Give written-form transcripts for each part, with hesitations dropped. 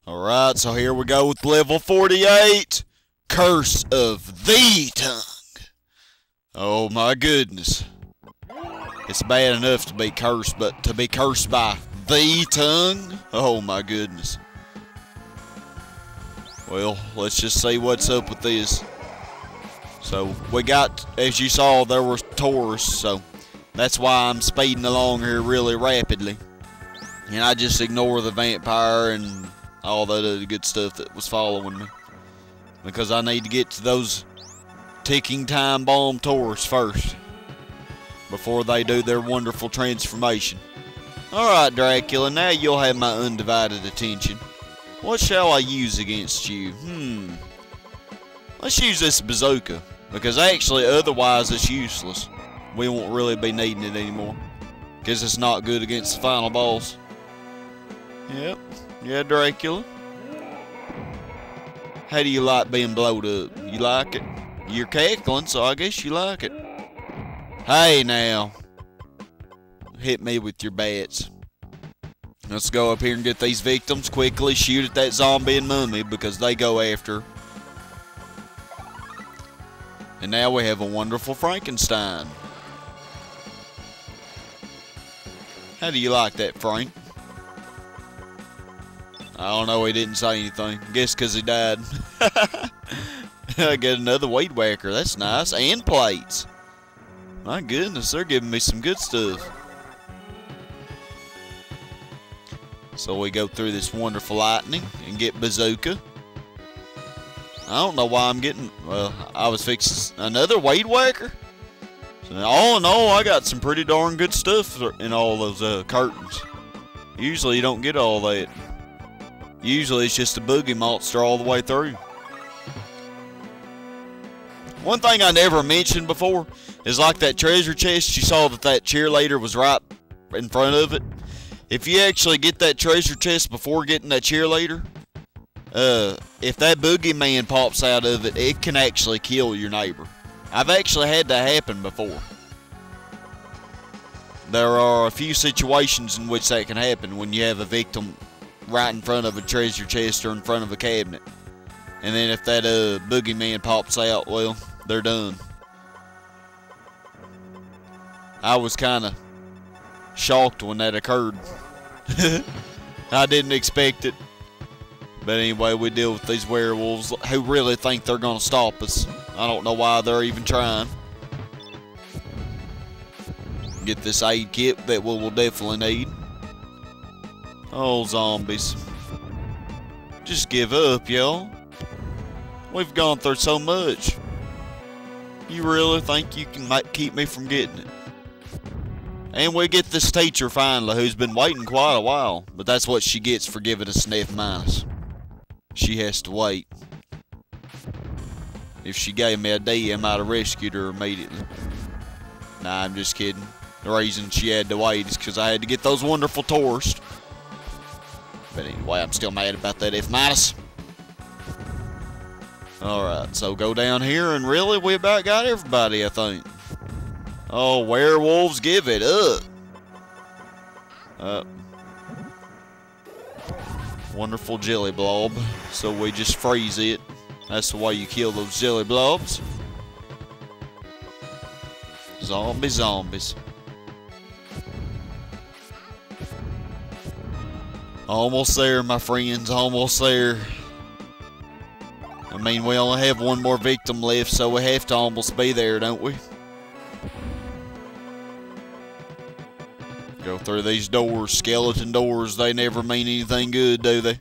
Alright, so here we go with level 48. Curse of the Tongue. Oh my goodness. It's bad enough to be cursed, but to be cursed by the tongue? Oh my goodness. Well, let's just see what's up with this. So, we got, as you saw, there were tourists, so that's why I'm speeding along here really rapidly. And I just ignore the vampire and all that other good stuff that was following me. Because I need to get to those ticking time bomb tourists first. Before they do their wonderful transformation. Alright, Dracula, now you'll have my undivided attention. What shall I use against you? Let's use this bazooka. Because actually, otherwise it's useless. We won't really be needing it anymore. Because it's not good against the final boss. Yep. Yeah, Dracula. How do you like being blowed up? You like it? You're cackling, so I guess you like it. Hey, now. Hit me with your bats. Let's go up here and get these victims. Quickly shoot at that zombie and mummy because they go after. And now we have a wonderful Frankenstein. How do you like that, Frank? I don't know, he didn't say anything. Guess because he died. I get another weedwhacker. That's nice. And plates. My goodness, they're giving me some good stuff. So we go through this wonderful lightning and get bazooka. I don't know why I'm getting... Well, I was fixing another weedwhacker. So all in all, I got some pretty darn good stuff in all those curtains. Usually you don't get all that. Usually it's just a boogie monster all the way through. One thing I never mentioned before is like that treasure chest. You saw that cheerleader was right in front of it. If you actually get that treasure chest before getting that cheerleader, if that boogeyman pops out of it, it can actually kill your neighbor. I've actually had that happen before. There are a few situations in which that can happen when you have a victim right in front of a treasure chest or in front of a cabinet. And then if that boogeyman pops out, well, they're done. I was kind of shocked when that occurred. I didn't expect it. But anyway, we deal with these werewolves who really think they're going to stop us. I don't know why they're even trying. Get this aid kit that we will definitely need. Oh, zombies. Just give up, y'all. We've gone through so much. You really think you can keep me from getting it? And we get this teacher finally, who's been waiting quite a while. But that's what she gets for giving us an F-. She has to wait. If she gave me a D, I might have rescued her immediately. Nah, I'm just kidding. The reason she had to wait is because I had to get those wonderful tourists. But anyway, I'm still mad about that F-. Alright, so go down here, and really, we about got everybody, I think. Oh, werewolves, give it up. Wonderful jelly blob. So we just freeze it. That's the way you kill those jelly blobs. Zombies. Almost there, my friends. Almost there. I mean, we only have one more victim left, so we have to almost be there, don't we? Go through these doors. Skeleton doors, they never mean anything good, do they?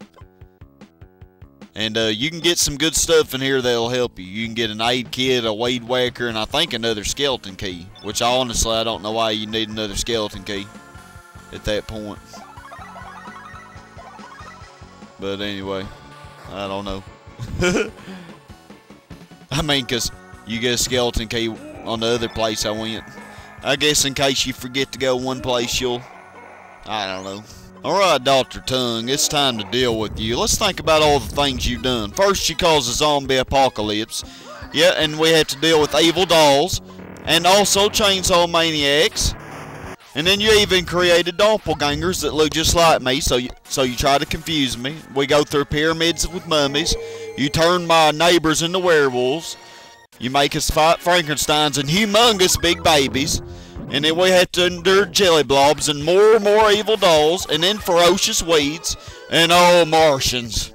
And you can get some good stuff in here that'll help you. You can get an aid kit, a weedwhacker, and I think another skeleton key. Which honestly, I don't know why you need another skeleton key at that point. But anyway, I don't know. I mean, because you get a skeleton key on the other place I went. I guess in case you forget to go one place, I don't know. Alright, Dr. Tongue, it's time to deal with you. Let's think about all the things you've done. First, you caused a zombie apocalypse. Yeah, and we had to deal with evil dolls. And also chainsaw maniacs. And then you even created doppelgangers that look just like me, so you try to confuse me. We go through pyramids with mummies. You turn my neighbors into werewolves. You make us fight Frankensteins and humongous big babies. And then we have to endure jelly blobs and more evil dolls, and then ferocious weeds, and Martians,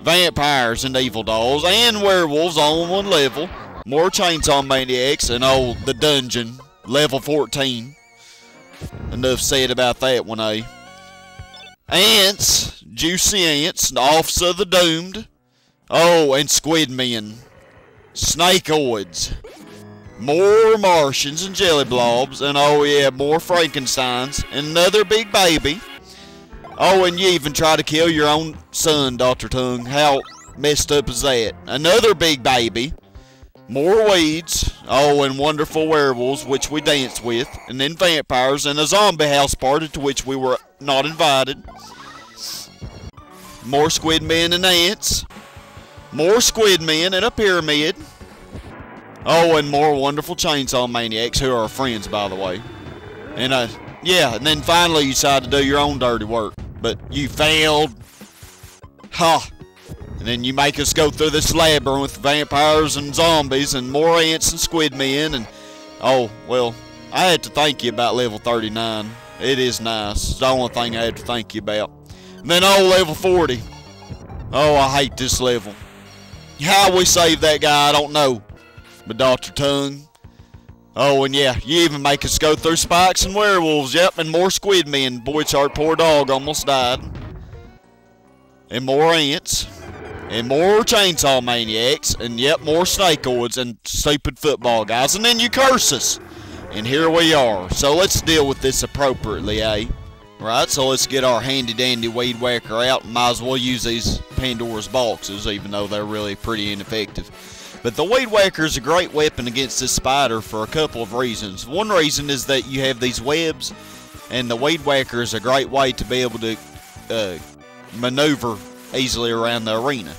vampires and evil dolls, and werewolves all on one level. More chainsaw maniacs, and the dungeon, level 14. Enough said about that one, eh? Ants, juicy ants, the Office of the Doomed. And squid men. Snakeoids. More Martians and jelly blobs, and more Frankensteins, and another big baby. And you even try to kill your own son, Dr. Tongue. How messed up is that? Another big baby. More weeds, and wonderful werewolves, which we danced with, and then vampires, and a zombie house party to which we were not invited. More squid men and ants. More squid men and a pyramid. And more wonderful chainsaw maniacs, who are our friends, by the way. And, and then finally you decide to do your own dirty work. But you failed. Ha! And then you make us go through this labyrinth with vampires and zombies and more ants and squid men. And, well, I had to thank you about level 39. It is nice. It's the only thing I had to thank you about. And then, level 40. I hate this level. How we saved that guy, I don't know. But Dr. Tongue. And yeah, you even make us go through spikes and werewolves. Yep, and more squid men, which our poor dog almost died. And more ants. And more chainsaw maniacs. And yep, more snakeoids and stupid football guys. And then you curse us. And here we are. So let's deal with this appropriately, eh? Right, so let's get our handy dandy weed whacker out. Might as well use these Pandora's boxes, even though they're really pretty ineffective. But the weed whacker is a great weapon against this spider for a couple of reasons. One reason is that you have these webs, and the weed whacker is a great way to be able to maneuver easily around the arena,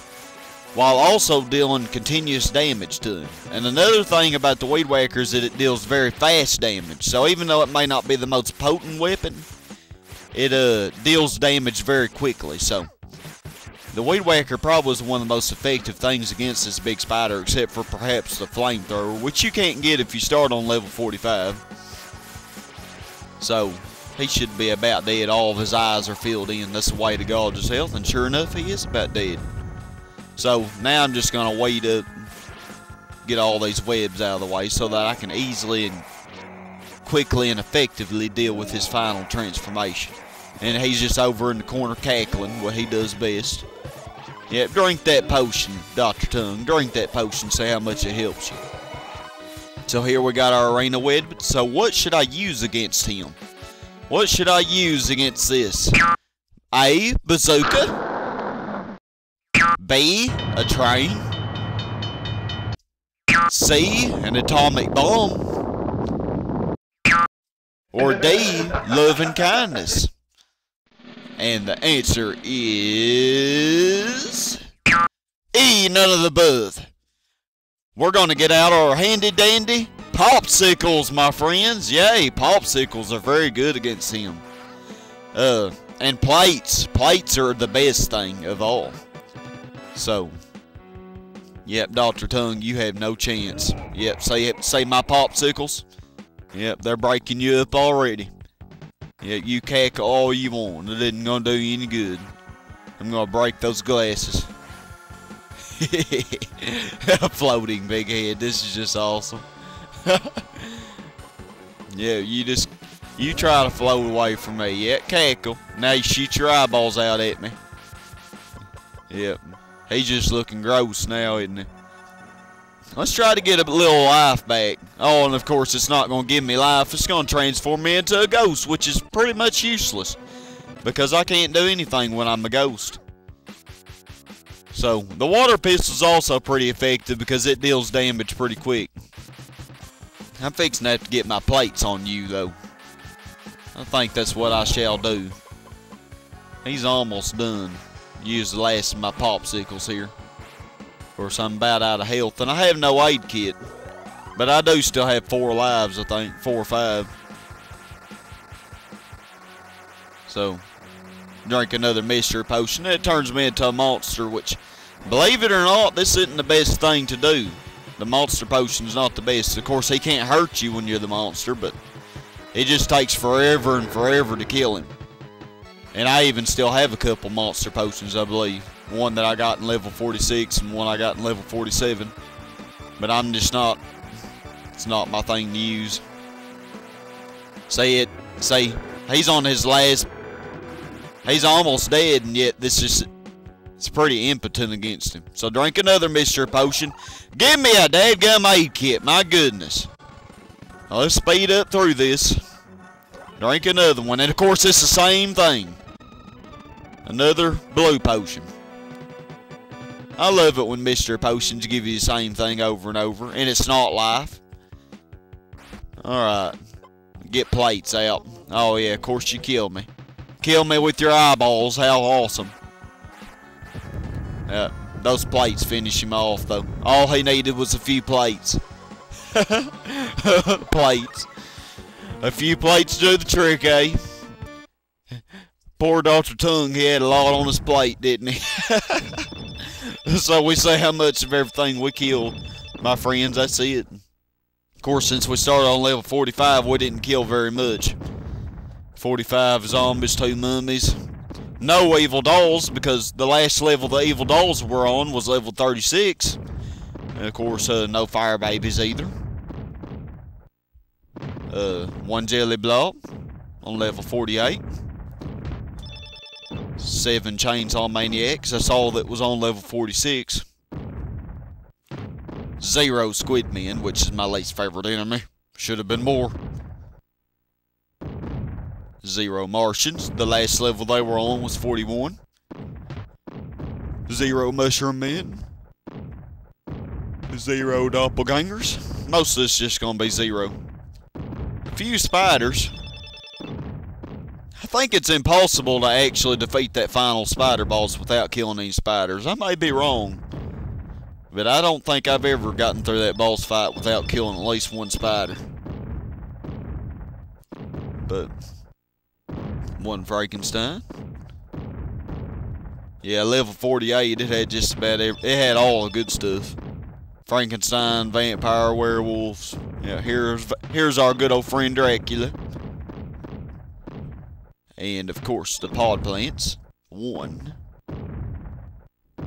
while also dealing continuous damage to them. And another thing about the weed whacker is that it deals very fast damage. So even though it may not be the most potent weapon, it deals damage very quickly. So the weed whacker probably is one of the most effective things against this big spider, except for perhaps the flamethrower, which you can't get if you start on level 45. So he should be about dead. All of his eyes are filled in. That's the way to gauge his health, and sure enough, he is about dead. So now I'm just going to wait up, get all these webs out of the way so that I can easily and quickly and effectively deal with his final transformation. And he's just over in the corner cackling, what he does best. Yeah, drink that potion, Dr. Tongue. Drink that potion, see how much it helps you. So here we got our arena web. So what should I use against him? What should I use against this? A, bazooka. B, a train. C, an atomic bomb. Or D, love and kindness. And the answer is E, none of the above. We're going to get out our handy dandy popsicles, my friends. Yay, popsicles are very good against him. And plates. Plates are the best thing of all. So, yep, Dr. Tongue, you have no chance. Yep, say my popsicles. Yep, they're breaking you up already. Yeah, you cackle all you want. It isn't gonna do you any good. I'm gonna break those glasses. Floating big head. This is just awesome. Yeah, you try to float away from me. Yeah, cackle. Now you shoot your eyeballs out at me. Yep. He's just looking gross now, isn't he? Let's try to get a little life back. Oh, and of course it's not going to give me life. It's going to transform me into a ghost, which is pretty much useless, because I can't do anything when I'm a ghost. So, the water pistol is also pretty effective because it deals damage pretty quick. I'm fixing to have to get my plates on you, though. I think that's what I shall do. He's almost done. Use the last of my popsicles here. Of course, I'm about out of health, and I have no aid kit. But I do still have 4 lives, I think. 4 or 5. So, drink another mystery potion. It turns me into a monster, which, believe it or not, this isn't the best thing to do. The monster potion's not the best. Of course, he can't hurt you when you're the monster, but it just takes forever and forever to kill him. And I even still have a couple monster potions, I believe. One that I got in level 46 and one I got in level 47. But I'm just not, it's not my thing to use. Say, he's on his last, he's almost dead, and yet this is, it's pretty impotent against him. So drink another mystery potion. Give me a dadgum aid kit, my goodness. Now let's speed up through this. Drink another one, and of course it's the same thing. Another blue potion. I love it when mystery potions give you the same thing over and over, and it's not life. Alright. Get plates out. Oh yeah, of course you killed me. Kill me with your eyeballs, how awesome. Yeah, those plates finish him off though. All he needed was a few plates. Plates. A few plates do the trick, eh? Poor Dr. Tongue, he had a lot on his plate, didn't he? So we say how much of everything we killed, my friends, that's it. Of course, since we started on level 45, we didn't kill very much. 45 zombies, 2 mummies. No evil dolls, because the last level the evil dolls were on was level 36. And of course, no fire babies either. 1 jelly block on level 48. 7 chainsaw maniacs, that's all that was on level 46. 0 squid men, which is my least favorite enemy. Should have been more. 0 Martians, the last level they were on was 41. 0 mushroom men. 0 doppelgangers. Most of this is just gonna be 0. A few spiders. I think it's impossible to actually defeat that final spider boss without killing any spiders. I may be wrong, but I don't think I've ever gotten through that boss fight without killing at least one spider. But one Frankenstein. Yeah, level 48, it had just about it had all the good stuff. Frankenstein, vampire, werewolves. Yeah, here's our good old friend Dracula. And of course the pod plants. 1.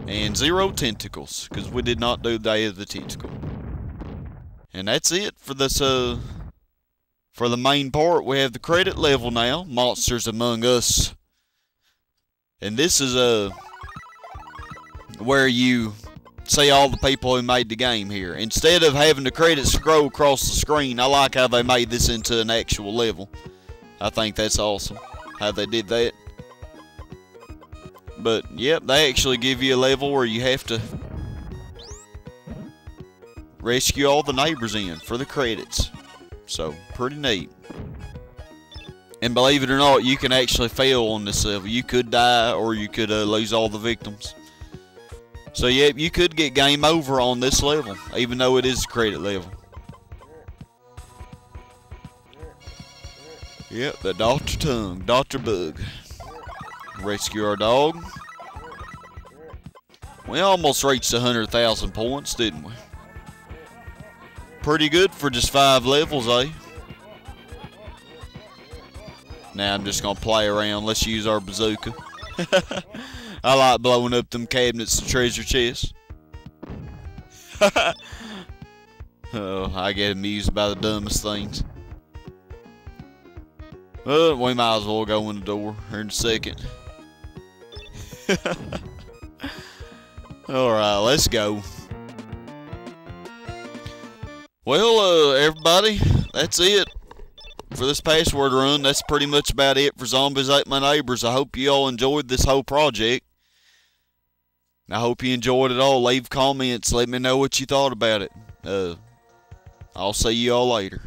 And 0 tentacles, because we did not do Day of the Tentacle. And that's it for this for the main part. We have the credit level now, Monsters Among Us. And this is where you see all the people who made the game here. Instead of having the credits scroll across the screen, I like how they made this into an actual level. I think that's awesome how they did that. But yep, they actually give you a level where you have to rescue all the neighbors in for the credits. So pretty neat. And believe it or not, you can actually fail on this level. You could die, or you could lose all the victims. So yep, you could get game over on this level, even though it is a credit level. Yep, the Dr. Tongue, Dr. Bug. Rescue our dog. We almost reached 100,000 points, didn't we? Pretty good for just 5 levels, eh? Now I'm just gonna play around. Let's use our bazooka. I like blowing up them cabinets and treasure chests. Oh, I get amused by the dumbest things. Well, we might as well go in the door here in a second. Alright, let's go. Well, everybody, that's it for this password run. That's pretty much about it for Zombies Ate My Neighbors. I hope you all enjoyed this whole project. I hope you enjoyed it all. Leave comments. Let me know what you thought about it. I'll see you all later.